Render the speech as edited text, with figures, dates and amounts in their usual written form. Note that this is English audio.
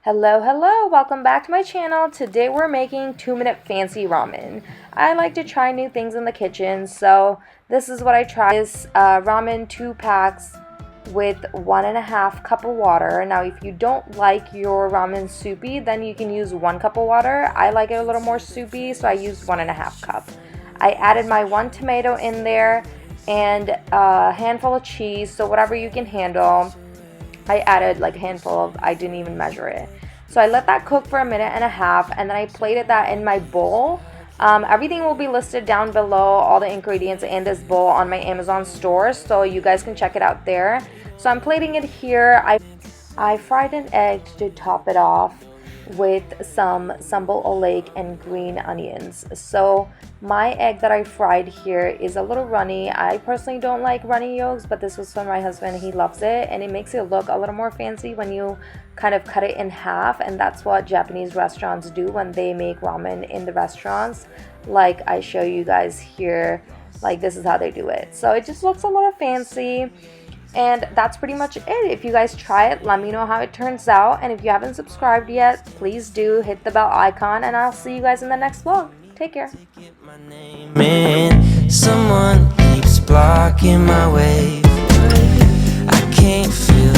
Hello, welcome back to my channel. Today we're making 2-minute fancy ramen. I like to try new things in the kitchen, so this is what I tried. This ramen 2 packs with 1.5 cup of water. Now if you don't like your ramen soupy, then you can use 1 cup of water. I like it a little more soupy, so I used 1.5 cup. I added my 1 tomato in there and a handful of cheese, so whatever you can handle. I added like a handful of, I didn't even measure it. So I let that cook for a minute and a half, and then I plated that in my bowl. Everything will be listed down below, all the ingredients in this bowl on my Amazon store, so you guys can check it out there. So I'm plating it here. I fried an egg to top it off with some sambal oleg and green onions. So my egg that I fried here is a little runny. I personally don't like runny yolks, but this was for my husband. He loves it, and it makes it look a little more fancy when you kind of cut it in half, and that's what Japanese restaurants do when they make ramen in the restaurants. Like I show you guys here, like this is how they do it. So it just looks a little fancy. And that's pretty much it. If you guys try it, let me know how it turns out. And if you haven't subscribed yet, please do hit the bell icon. And I'll see you guys in the next vlog. Take care. Someone keeps blocking my way. I can't feel